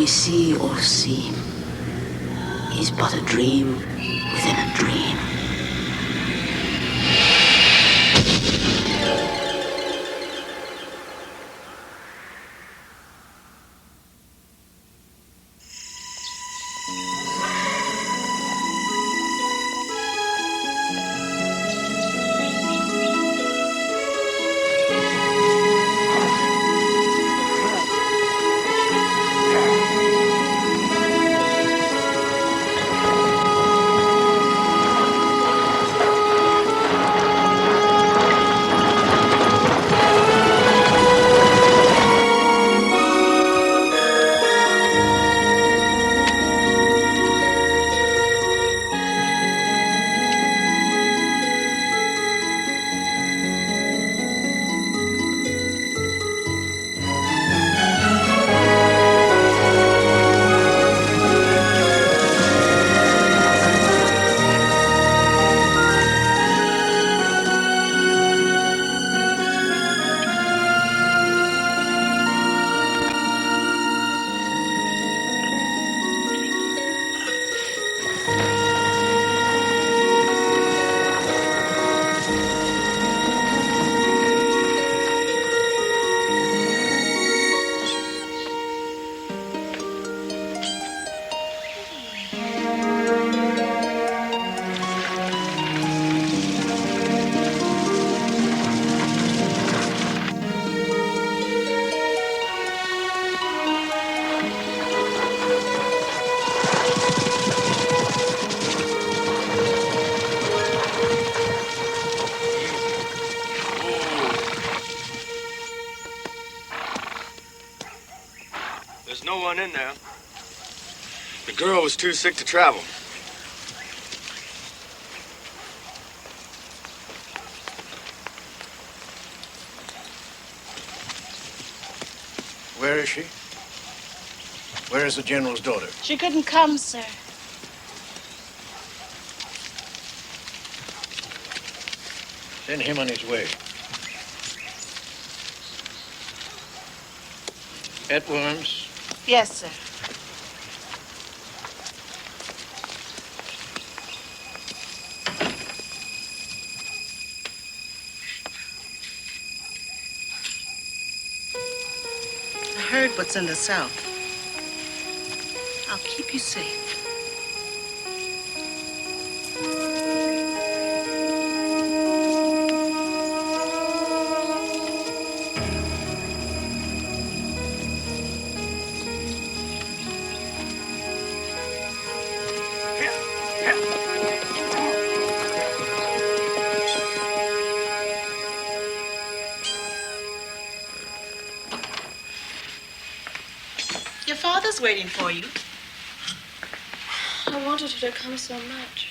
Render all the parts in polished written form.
we see or seem is but a dream within a dream. There's no one in there. The girl was too sick to travel. Where is she? Where is the General's daughter? She couldn't come, sir. Send him on his way. Etworms? Yes, sir. I heard what's in the South. I'll keep you safe. Your father's waiting for you. I wanted her to come so much.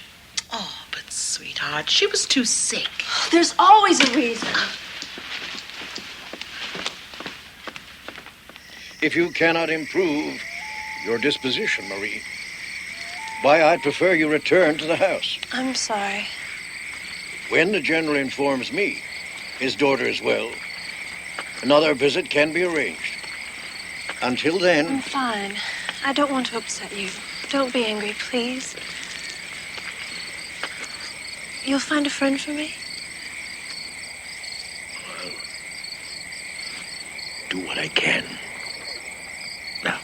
Oh, but sweetheart, she was too sick. There's always a reason. If you cannot improve your disposition, Marie, why, I'd prefer you return to the house. I'm sorry. When the General informs me his daughter is well, another visit can be arranged. Until then... I'm fine. I don't want to upset you. Don't be angry, please. You'll find a friend for me? Well, do what I can. Now,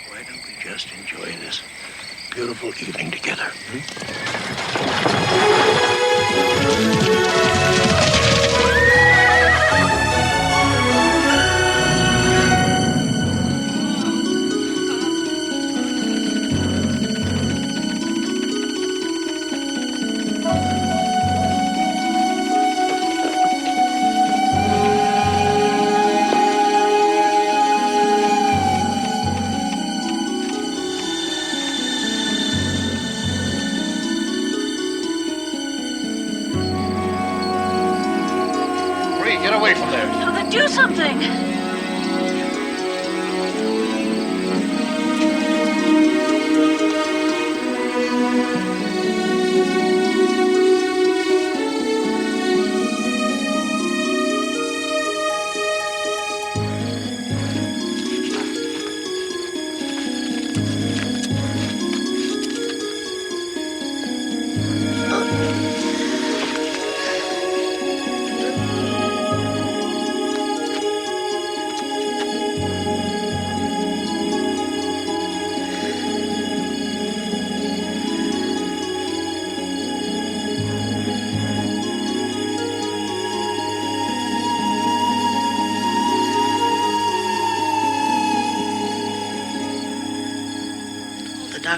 why don't we just enjoy this beautiful evening together? Get away from there. Oh, then do something.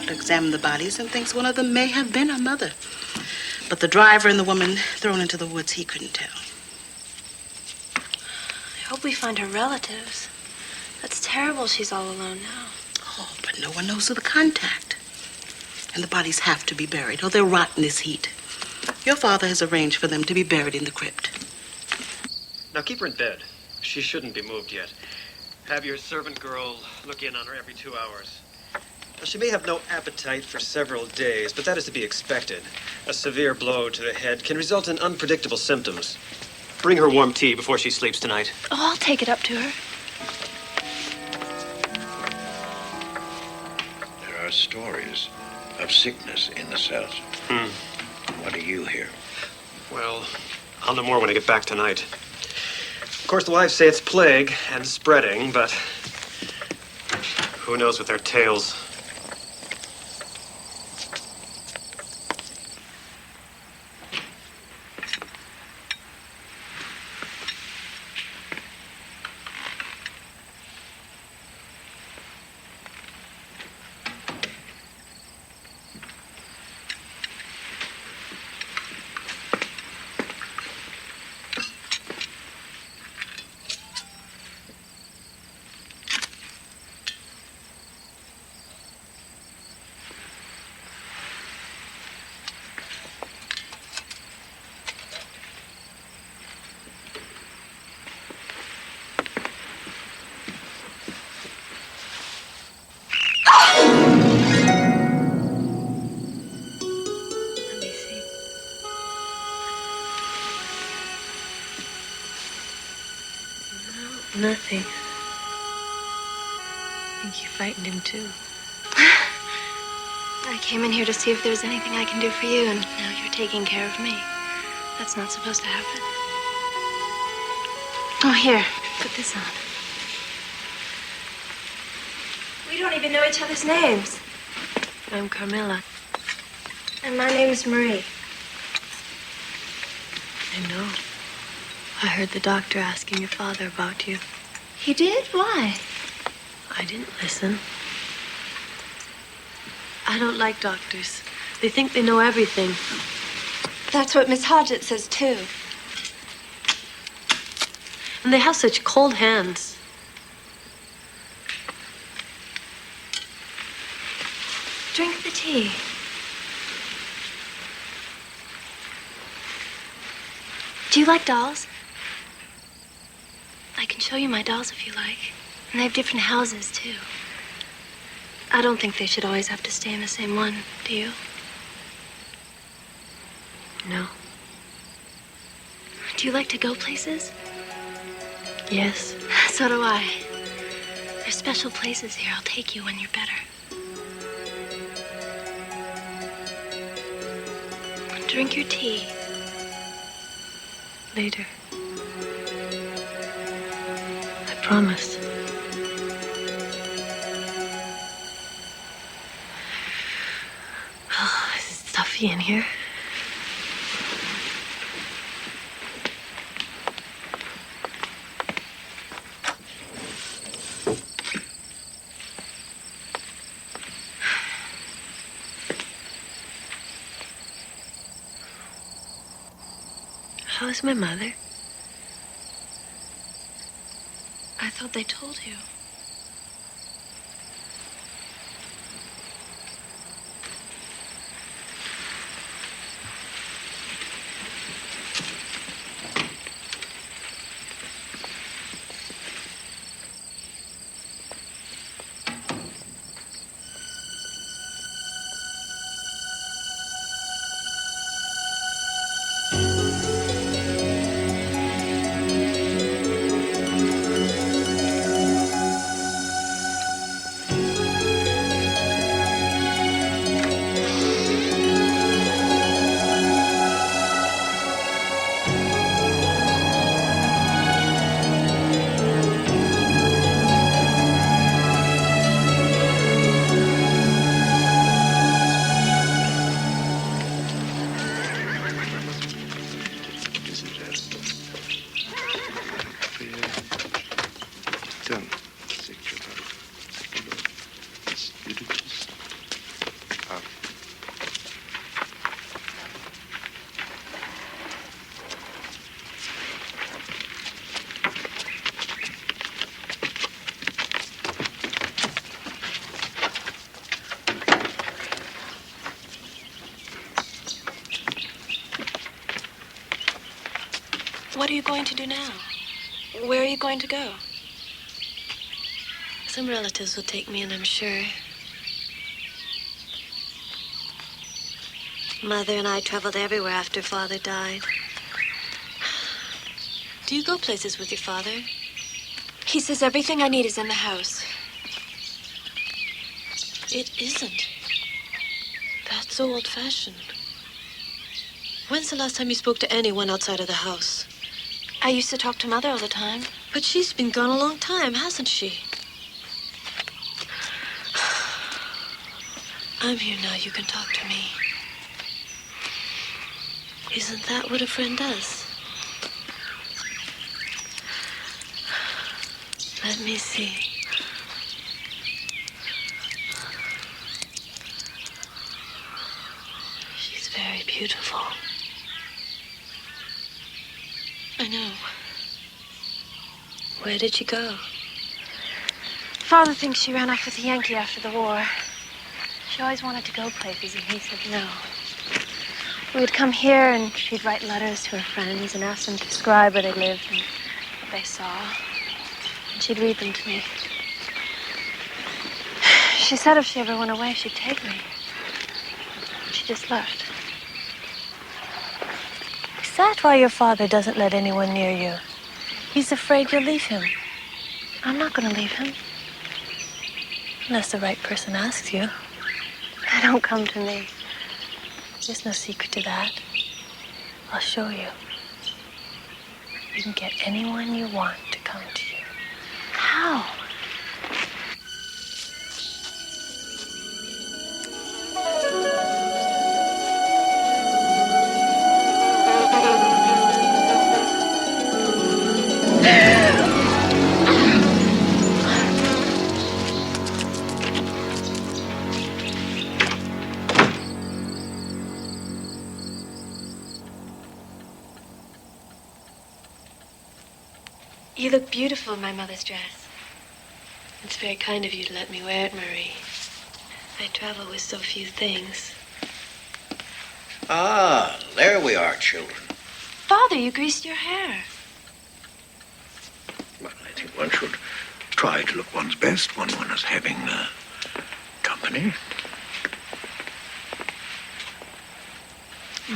doctor examined the bodies and thinks one of them may have been her mother. But the driver and the woman thrown into the woods, he couldn't tell. I hope we find her relatives. That's terrible she's all alone now. Oh, but no one knows of the contact. And the bodies have to be buried, or they'll rot in this heat. Your father has arranged for them to be buried in the crypt. Now keep her in bed. She shouldn't be moved yet. Have your servant girl look in on her every 2 hours. Now, she may have no appetite for several days, but that is to be expected. A severe blow to the head can result in unpredictable symptoms. Bring her warm tea before she sleeps tonight. Oh, I'll take it up to her. There are stories of sickness in the cells. What do you hear? Well, I'll know more when I get back tonight. Of course, the wives say it's plague and spreading, but who knows with their tales. Nothing. I think you frightened him, too. I came in here to see if there's anything I can do for you, and now you're taking care of me. That's not supposed to happen. Oh, here, put this on. We don't even know each other's names. I'm Carmilla. And my name's Marie. I know. I heard the doctor asking your father about you. He did? Why? I didn't listen. I don't like doctors. They think they know everything. That's what Miss Hodgett says, too. And they have such cold hands. Drink the tea. Do you like dolls? I can show you my dolls if you like. And they have different houses, too. I don't think they should always have to stay in the same one, do you? No. Do you like to go places? Yes. So do I. There's special places here. I'll take you when you're better. Drink your tea. Later. I promise. Oh, it's stuffy in here. How's my mother? I thought they told you. What are you going to do now? Where are you going to go? Some relatives will take me in, I'm sure. Mother and I traveled everywhere after Father died. Do you go places with your father? He says everything I need is in the house. It isn't. That's so old-fashioned. When's the last time you spoke to anyone outside of the house? I used to talk to Mother all the time. But she's been gone a long time, hasn't she? I'm here now. You can talk to me. Isn't that what a friend does? Let me see. She's very beautiful. I know. Where did she go? Father thinks she ran off with a Yankee after the war. She always wanted to go places, and he said no. We would come here, and she'd write letters to her friends and ask them to describe where they lived and what they saw. And she'd read them to me. She said if she ever went away, she'd take me. She just left. Is that why your father doesn't let anyone near you? He's afraid you'll leave him. I'm not going to leave him. Unless the right person asks you. They don't come to me. There's no secret to that. I'll show you. You can get anyone you want to come to you. How? You look beautiful in my mother's dress. It's very kind of you to let me wear it, Marie. I travel with so few things. Ah, there we are, children. Father, you greased your hair. Well, I think one should try to look one's best when one is having company.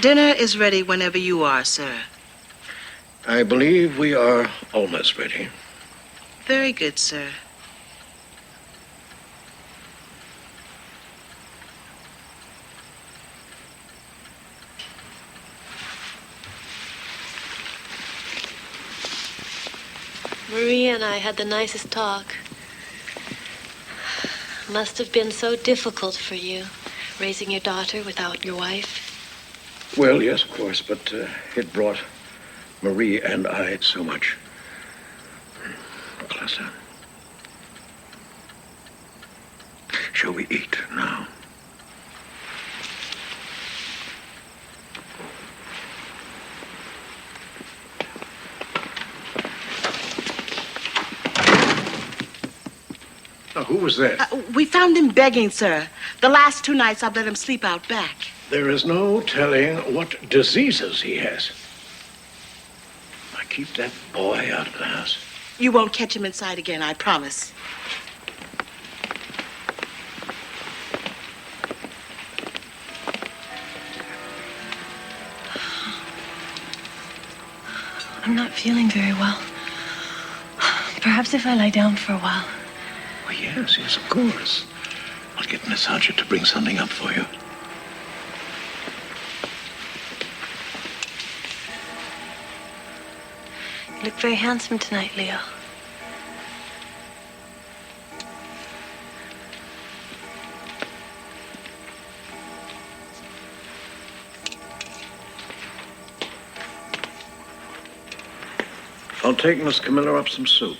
Dinner is ready whenever you are, sir. I believe we are almost ready. Very good, sir. Marie and I had the nicest talk. Must have been so difficult for you, raising your daughter without your wife. Well, yes, of course, but it brought Marie and I so much closer. Shall we eat now? Now, who was that? We found him begging, sir. The last 2 nights I've let him sleep out back. There is no telling what diseases he has. I keep that boy out of the house. You won't catch him inside again, I promise. I'm not feeling very well. Perhaps if I lie down for a while. Oh, yes, of course. I'll get Miss Hodgett to bring something up for you. You look very handsome tonight, Leo. I'll take Miss Carmilla up some soup.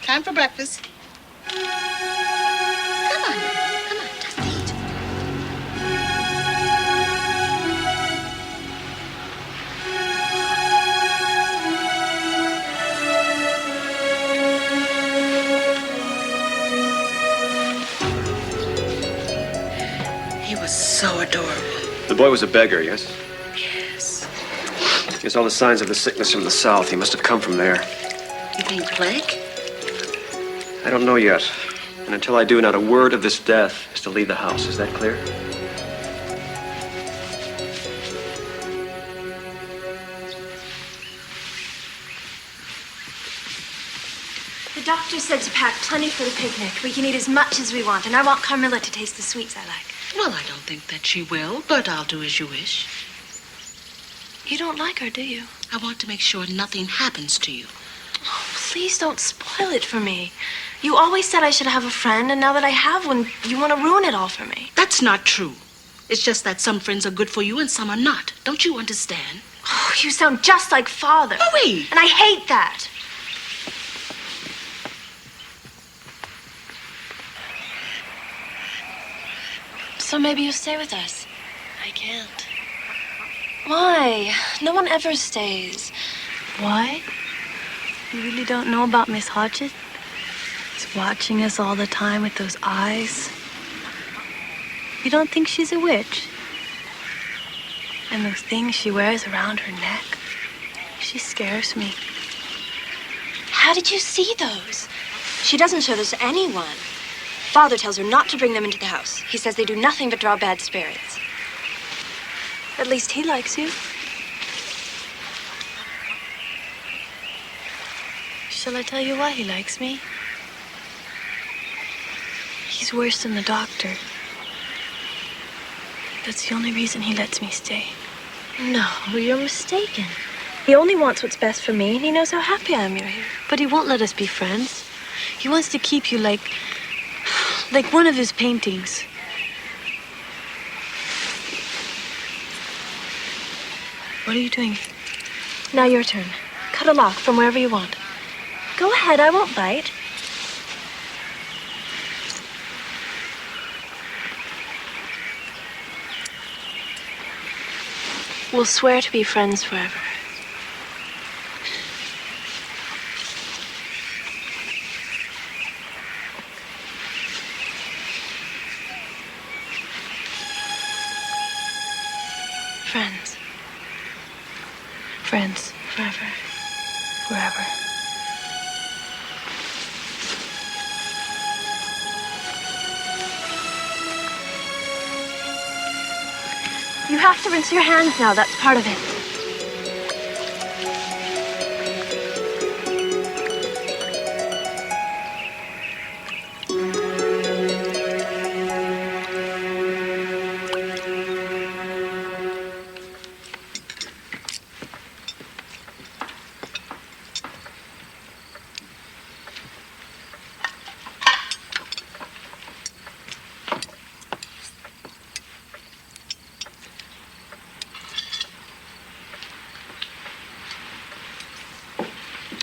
Time for breakfast. Come on, just eat. He was so adorable. The boy was a beggar, yes? Yes. He has all the signs of the sickness from the south. He must have come from there. You mean plague? I don't know yet. And until I do, not a word of this death is to leave the house. Is that clear? The doctor said to pack plenty for the picnic. We can eat as much as we want, and I want Carmilla to taste the sweets I like. Well, I don't think that she will, but I'll do as you wish. You don't like her, do you? I want to make sure nothing happens to you. Oh, please don't spoil it for me. You always said I should have a friend, and now that I have one, you want to ruin it all for me. That's not true. It's just that some friends are good for you and some are not. Don't you understand? Oh, you sound just like Father. Hurry! And I hate that. So maybe you'll stay with us. I can't. Why? No one ever stays. Why? You really don't know about Miss Hodges? She's watching us all the time with those eyes. You don't think she's a witch? And those things she wears around her neck? She scares me. How did you see those? She doesn't show those to anyone. Father tells her not to bring them into the house. He says they do nothing but draw bad spirits. At least he likes you. Shall I tell you why he likes me? He's worse than the doctor. That's the only reason he lets me stay. No, you're mistaken. He only wants what's best for me, and he knows how happy I am you're here. But he won't let us be friends. He wants to keep you like one of his paintings. What are you doing? Now your turn. Cut a lock from wherever you want. Go ahead, I won't bite. We'll swear to be friends forever. Friends. Friends forever. Forever. You have to rinse your hands now. That's part of it.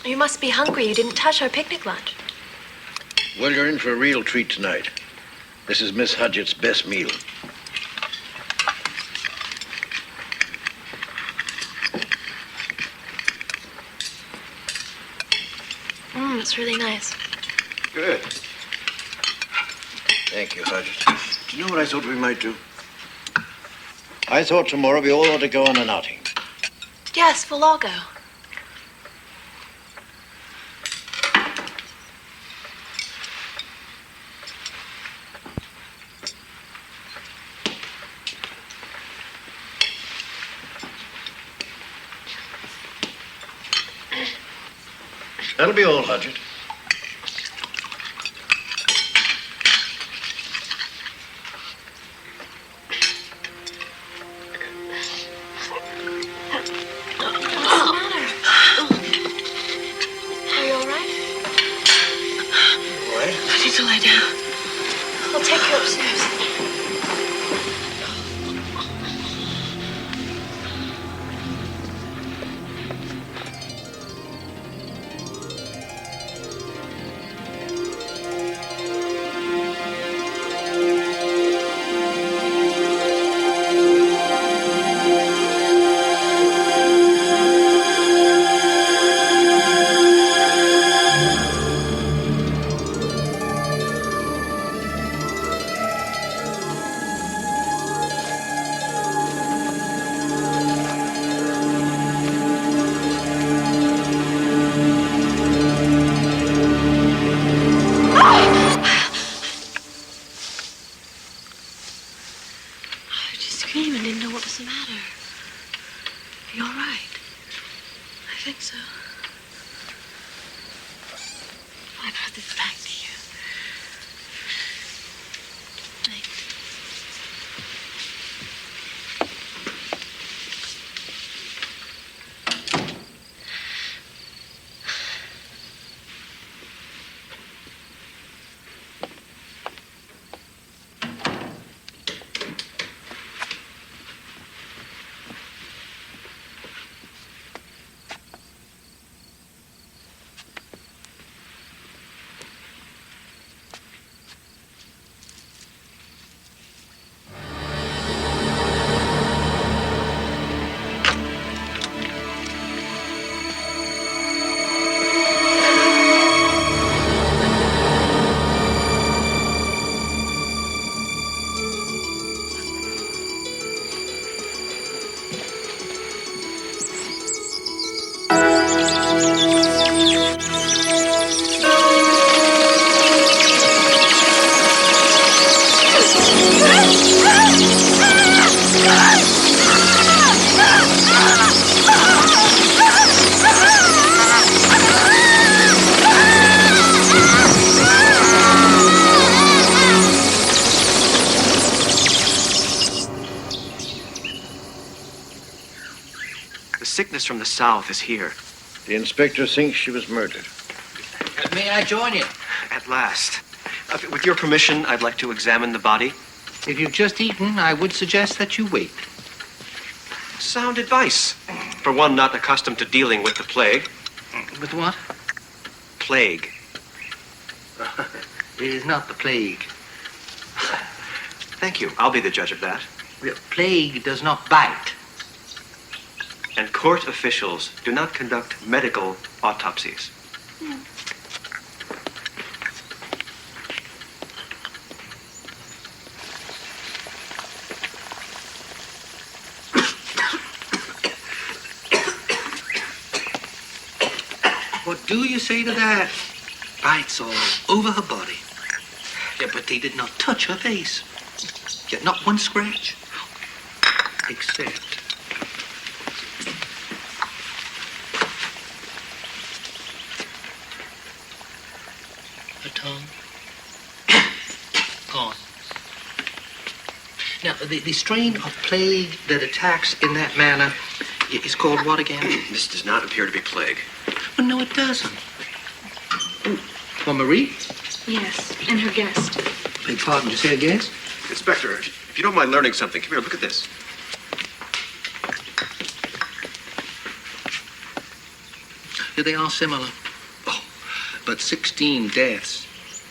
You must be hungry. You didn't touch our picnic lunch. Well, you're in for a real treat tonight. This is Miss Hodgett's best meal. It's really nice. Good. Thank you, Hodgett. Do you know what I thought we might do? I thought tomorrow we all ought to go on an outing. Yes, we'll all go. That'll be all, Hodgett. What's the matter? Are you all right? I think so. I brought this back to you. Thanks. Sickness from the south is here. The inspector thinks she was murdered. May I join you? At last. With your permission, I'd like to examine the body. If you've just eaten, I would suggest that you wait. Sound advice. For one not accustomed to dealing with the plague. With what? Plague. It is not the plague. Thank you. I'll be the judge of that. The plague does not bite. And court officials do not conduct medical autopsies. What do you say to that? Bites all over her body. Yeah, but they did not touch her face. Yet not one scratch. Except... her tongue. Gone. Now, the strain of plague that attacks in that manner is called what again? This does not appear to be plague. Well, no, it doesn't. Oh, for Marie? Yes, and her guest. Beg pardon, you say a guess? Inspector, if you don't mind learning something, come here, look at this. Yeah, they are similar. Oh, but 16 deaths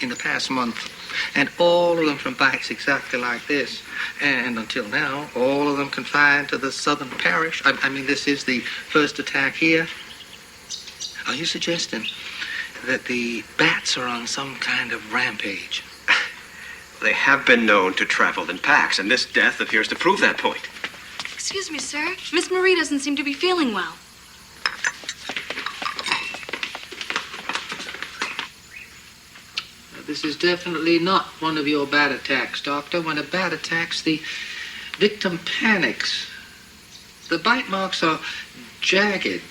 in the past month. And all of them from bites exactly like this. And until now, all of them confined to the southern parish. I mean, this is the first attack here. Are you suggesting that the bats are on some kind of rampage? They have been known to travel in packs, and this death appears to prove that point. Excuse me, sir. Miss Marie doesn't seem to be feeling well. This is definitely not one of your bat attacks, Doctor. When a bat attacks, the victim panics. The bite marks are jagged.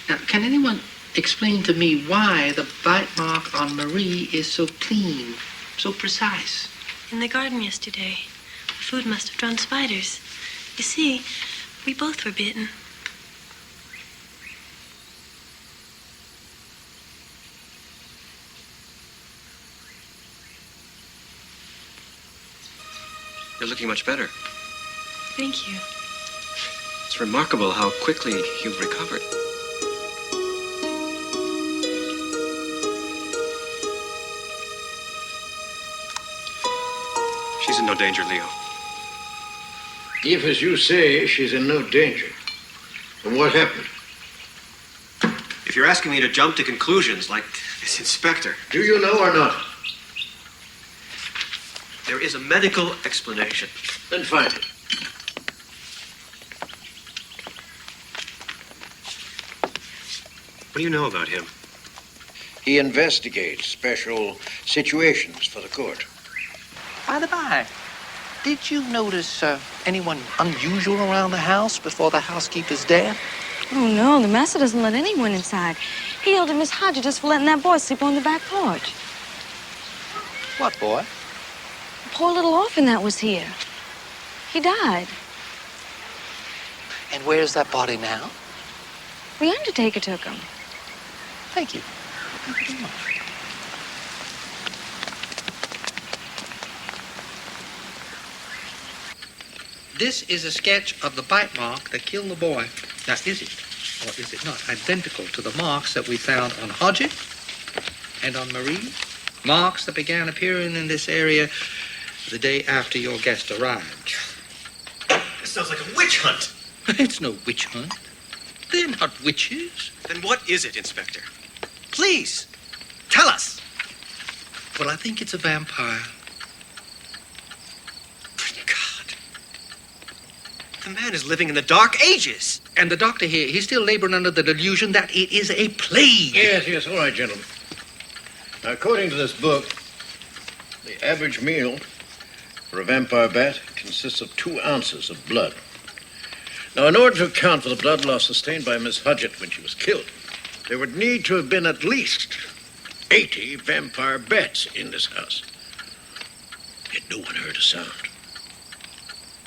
Now, can anyone explain to me why the bite mark on Marie is so clean, so precise? In the garden yesterday, the food must have drawn spiders. You see, we both were bitten. You're looking much better. Thank you. It's remarkable how quickly you've recovered. She's in no danger, Leo. If, as you say, she's in no danger, then what happened? If you're asking me to jump to conclusions like this inspector... Do you know or not? There is a medical explanation. Then find it. What do you know about him? He investigates special situations for the court. By the by, Did you notice anyone unusual around the house before the housekeeper's death? Oh, no, the master doesn't let anyone inside. He yelled at Miss Hodges just for letting that boy sleep on the back porch. What boy? The poor little orphan that was here. He died. And where's that body now? The undertaker took him. Thank you. Thank you very much. This is a sketch of the bite mark that killed the boy. Now, is it, or is it not, identical to the marks that we found on Hodges and on Marie? Marks that began appearing in this area the day after your guest arrived. This sounds like a witch hunt. It's no witch hunt. They're not witches. Then what is it, Inspector? Please, tell us. Well, I think it's a vampire. The man is living in the Dark Ages. And the doctor here, he's still laboring under the delusion that it is a plague. Yes, all right, gentlemen. Now, according to this book, the average meal for a vampire bat consists of 2 ounces of blood. Now, in order to account for the blood loss sustained by Miss Hodgett when she was killed, there would need to have been at least 80 vampire bats in this house. Yet no one heard a sound.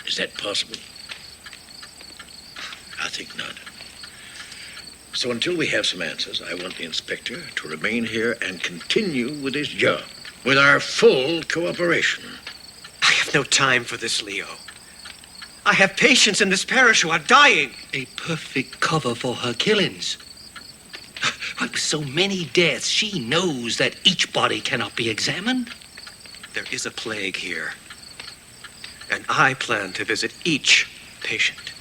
Is that possible? I think not. So until we have some answers, I want the inspector to remain here and continue with his job, with our full cooperation. I have no time for this, Leo. I have patients in this parish who are dying. A perfect cover for her killings. With so many deaths, she knows that each body cannot be examined. There is a plague here, and I plan to visit each patient.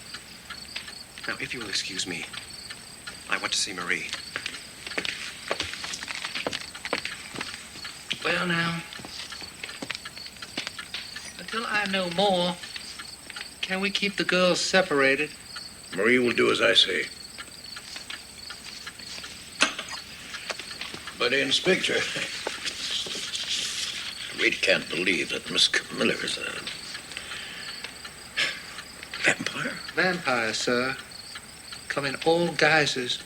Now, if you will excuse me, I want to see Marie. Well, now, until I know more, can we keep the girls separated? Marie will do as I say. But, Inspector, I really can't believe that Miss Carmilla is a vampire. Vampire, sir. Come in all guises.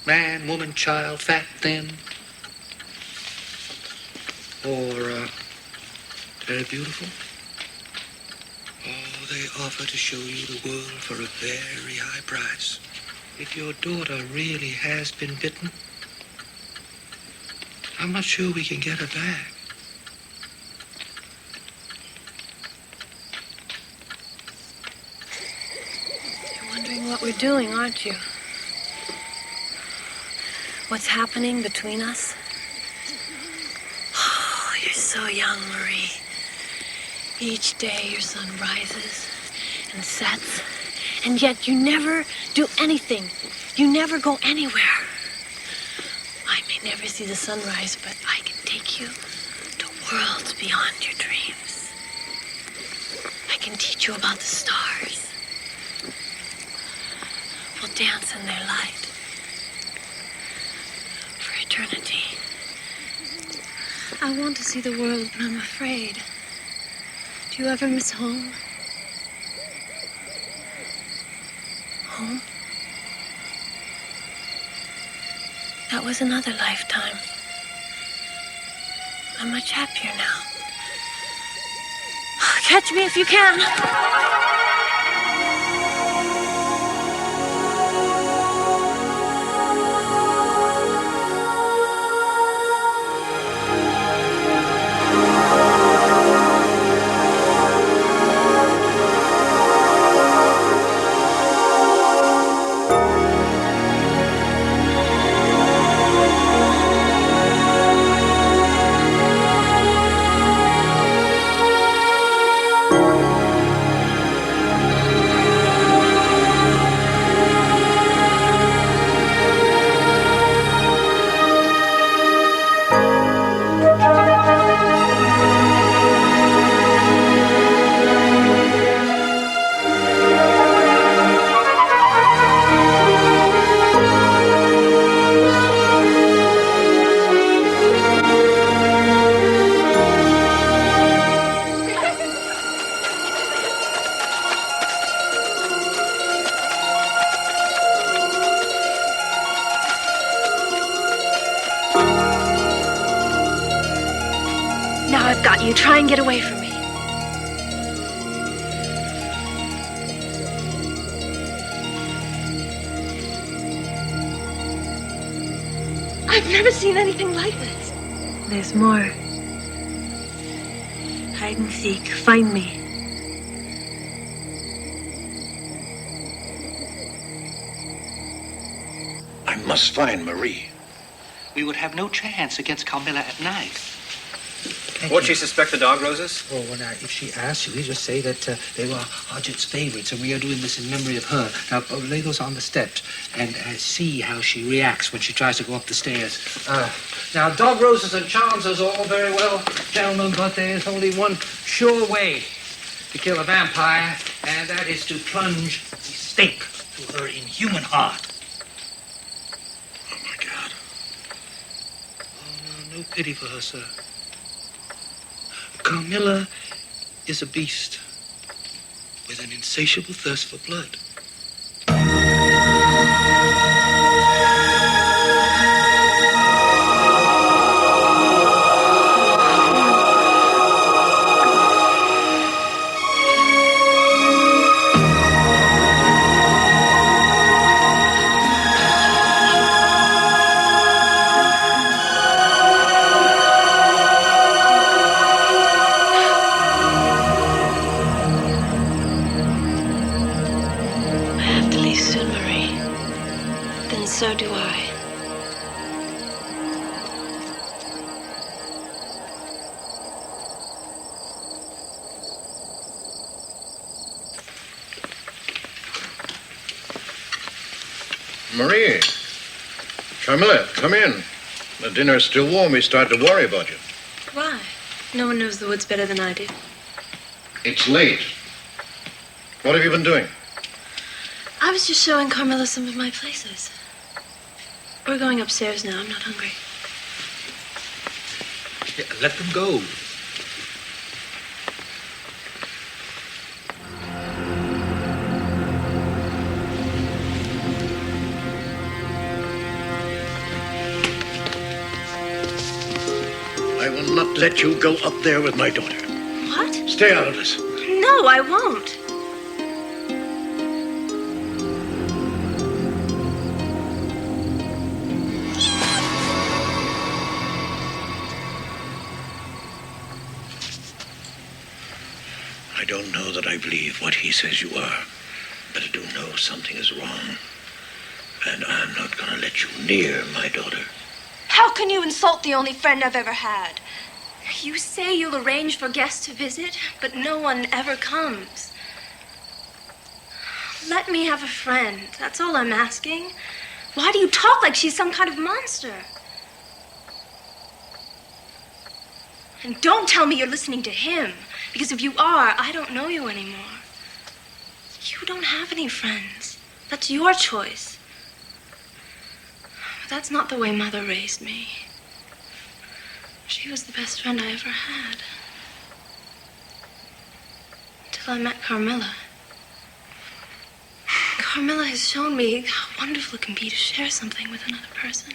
Man, woman, child, fat, thin. Or, very beautiful. Oh, they offer to show you the world for a very high price. If your daughter really has been bitten, I'm not sure we can get her back. You're wondering what we're doing, aren't you? What's happening between us? Oh, you're so young, Marie. Each day your sun rises and sets, and yet you never do anything. You never go anywhere. I may never see the sunrise, but I can take you to worlds beyond your dreams. I can teach you about the stars. We'll dance in their light for eternity. I want to see the world, but I'm afraid. Do you ever miss home? Home? That was another lifetime. I'm much happier now. Catch me if you can. I've got you. Try and get away from me. I've never seen anything like this. There's more. Hide and seek. Find me. I must find Marie. We would have no chance against Carmilla at night. Won't she suspect the dog roses? Oh, well, now, if she asks you, you just say that they were Hodgett's favorites, and we are doing this in memory of her. Now, lay those on the steps and see how she reacts when she tries to go up the stairs. Now, dog roses and charms is all very well, gentlemen, but there is only one sure way to kill a vampire, and that is to plunge the stake through her inhuman heart. Oh, my God. Oh, no pity for her, sir. Carmilla is a beast with an insatiable thirst for blood. So do I. Marie. Carmilla, come in. The dinner's still warm. We start to worry about you. Why? No one knows the woods better than I do. It's late. What have you been doing? I was just showing Carmilla some of my places. We're going upstairs now. I'm not hungry. Yeah, let them go. I will not let you go up there with my daughter. What? Stay out of this. No, I won't. I don't know that I believe what he says you are, but I do know something is wrong. And I'm not going to let you near my daughter. How can you insult the only friend I've ever had? You say you'll arrange for guests to visit, but no one ever comes. Let me have a friend. That's all I'm asking. Why do you talk like she's some kind of monster? And don't tell me you're listening to him, because if you are, I don't know you anymore. You don't have any friends. That's your choice. But that's not the way Mother raised me. She was the best friend I ever had. Until I met Carmilla. Carmilla has shown me how wonderful it can be to share something with another person.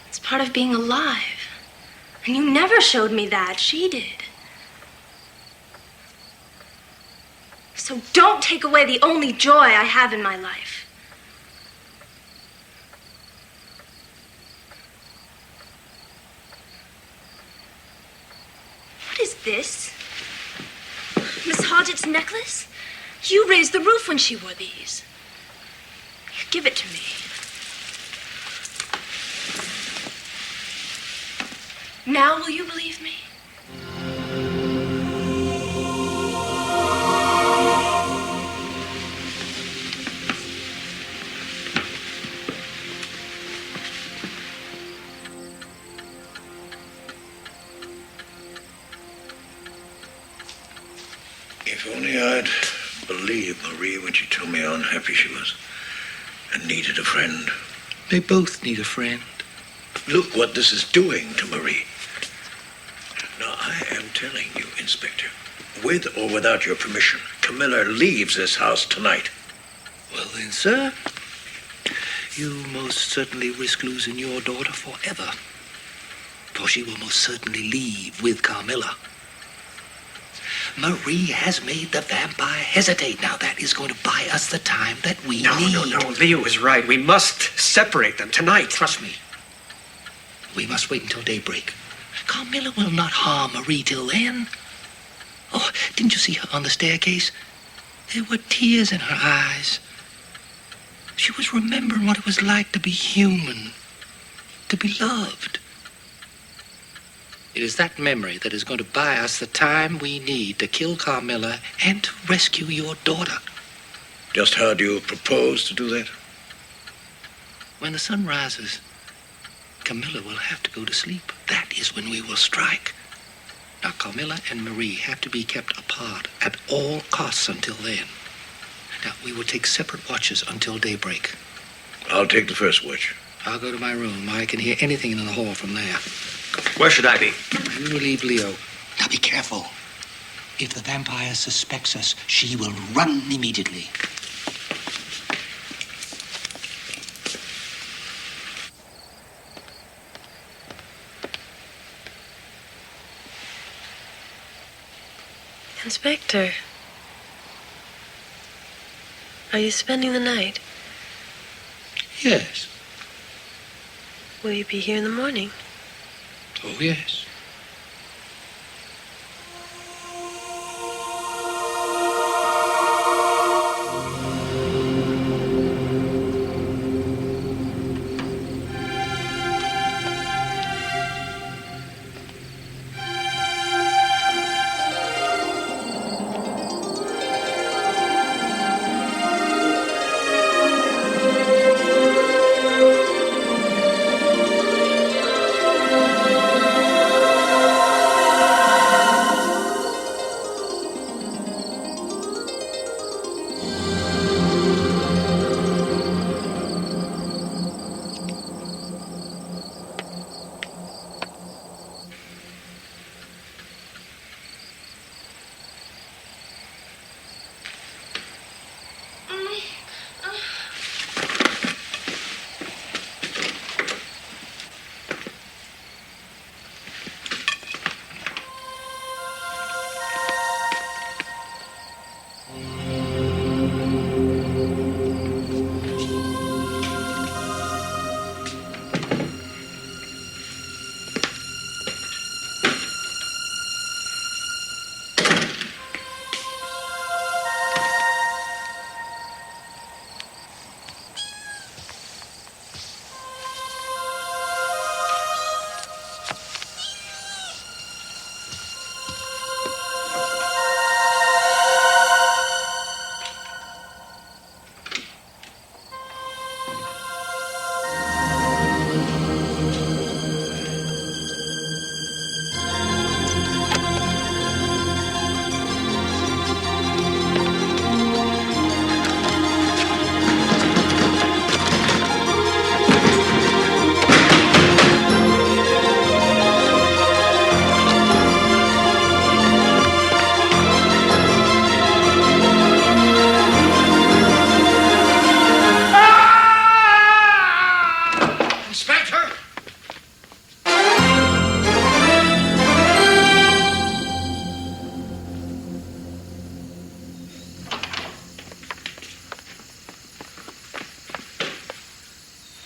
It's part of being alive. And you never showed me that. She did. So don't take away the only joy I have in my life. What is this? Miss Hodgett's necklace? You raised the roof when she wore these. Give it to me. Now will you believe me? If only I'd believed Marie when she told me how unhappy she was and needed a friend. They both need a friend. Look what this is doing to Marie. Now, I am telling you, Inspector, with or without your permission, Carmilla leaves this house tonight. Well then, sir, you most certainly risk losing your daughter forever. for she will most certainly leave with Carmilla. Marie has made the vampire hesitate. Now that is going to buy us the time that we need. No. Leo is right. We must separate them tonight. Trust me. We must wait until daybreak. Carmilla will not harm Marie till then. Oh, didn't you see her on the staircase? There were tears in her eyes. She was remembering what it was like to be human, to be loved. It is that memory that is going to buy us the time we need to kill Carmilla and to rescue your daughter. Just how do you propose to do that? When the sun rises, Carmilla will have to go to sleep. That is when we will strike. Now, Carmilla and Marie have to be kept apart at all costs until then. Now, we will take separate watches until daybreak. I'll take the first watch. I'll go to my room. I can hear anything in the hall from there. Where should I be? You relieve Leo. Now be careful. If the vampire suspects us, she will run immediately. Inspector, are you spending the night? Yes. Will you be here in the morning? Oh, yes.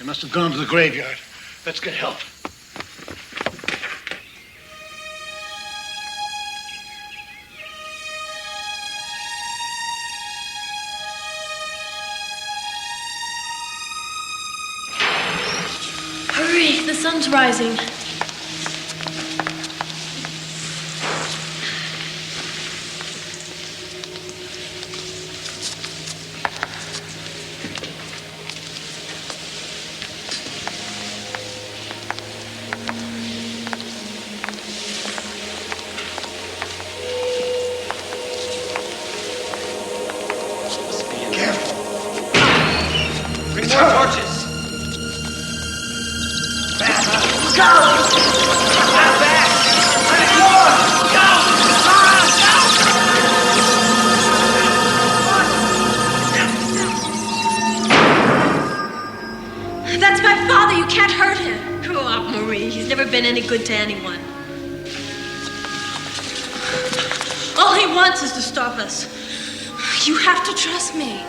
Must have gone to the graveyard. Let's get help. Hurry, the sun's rising. Bring more torches. Go! any good to anyone. All he wants is to stop us. You have to trust me.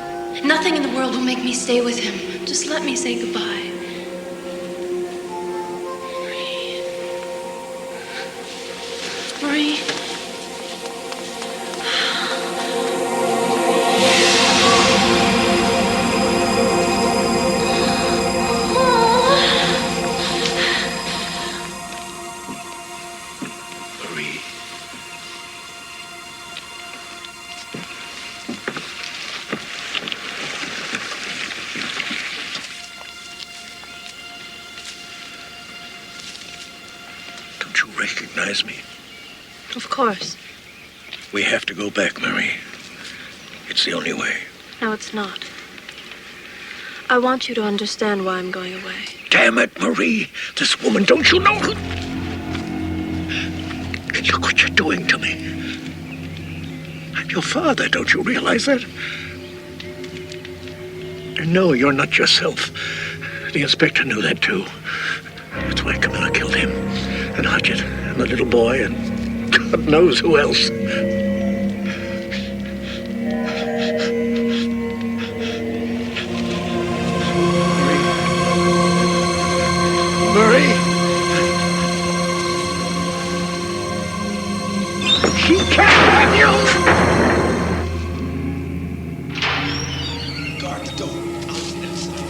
Nothing in the world will make me stay with him. Just let me say goodbye. Marie. Marie. Don't you recognize me? Of course. We have to go back, Marie. It's the only way. No, it's not. I want you to understand why I'm going away. Damn it, Marie. This woman, don't you know? Look what you're doing to me. I'm your father, don't you realize that? No, you're not yourself. The inspector knew that, too. That's why Carmilla killed him, and Hodgett, and the little boy, and God knows who else. Marie! She can't have you! Guard the door. I'll get inside.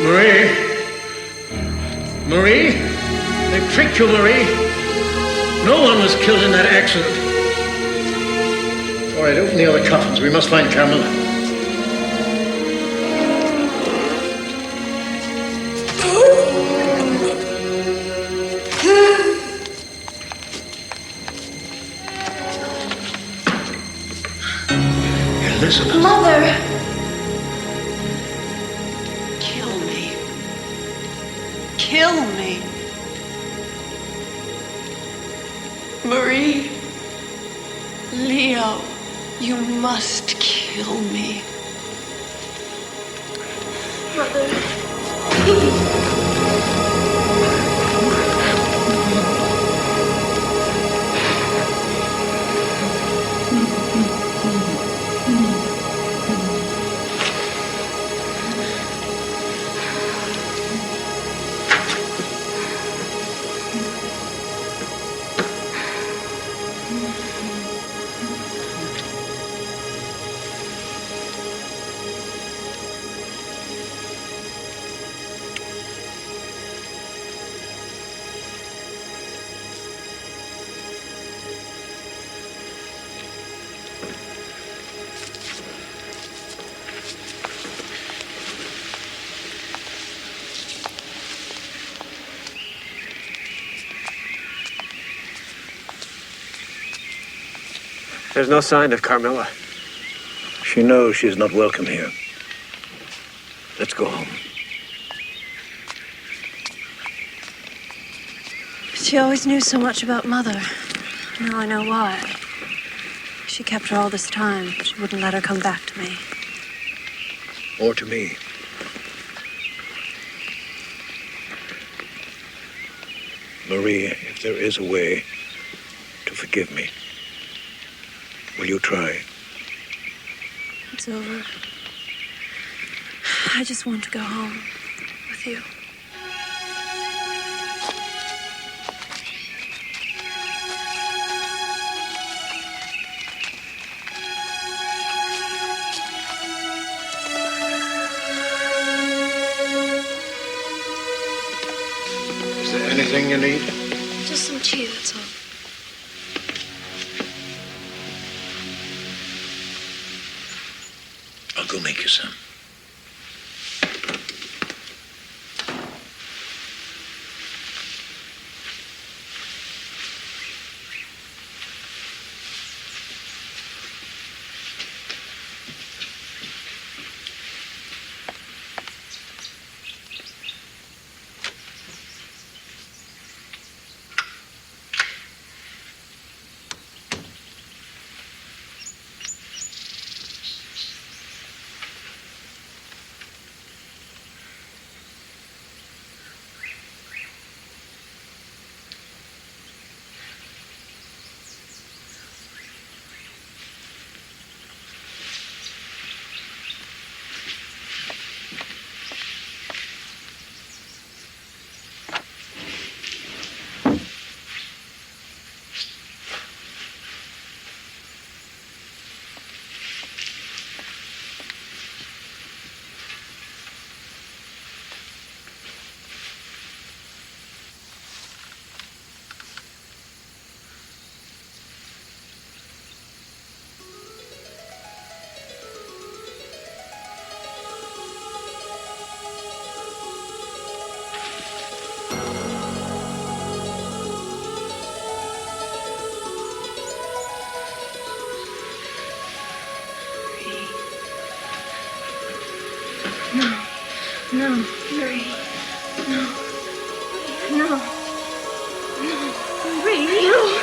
Marie? Marie? They tricked you, Marie. No one was killed in that accident. All right, open the other coffins. We must find Carmilla. Elizabeth. Mother! Kill me. Kill me. Marie. Leo, you must kill me. Mother. There's no sign of Carmilla. She knows she's not welcome here. Let's go home. She always knew so much about Mother. Now I know why. She kept her all this time. She wouldn't let her come back to me. Or to me. Marie, if there is a way to forgive me, will you try? It's over. I just want to go home with you. Is there anything you need? Just some tea, that's all. I'll go make you some. No, Marie. No. No. No. Marie. No.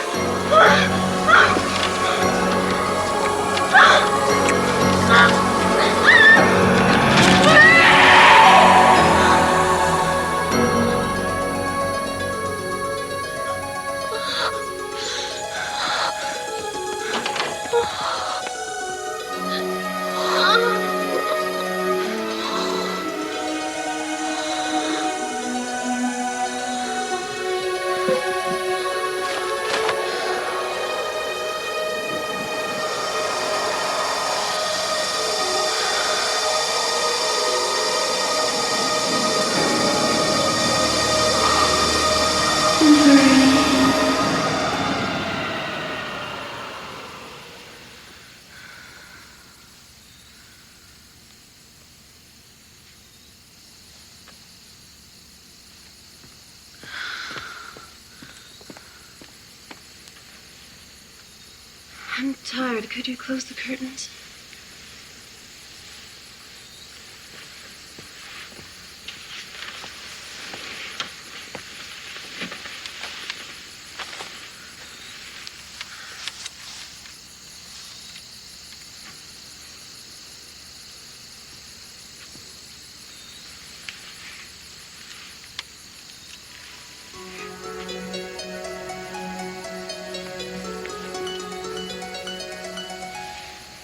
I'm tired. Could you close the curtains?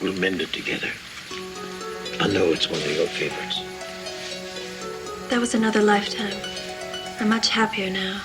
We'll mend it together. I know it's one of your favorites. That was another lifetime. I'm much happier now.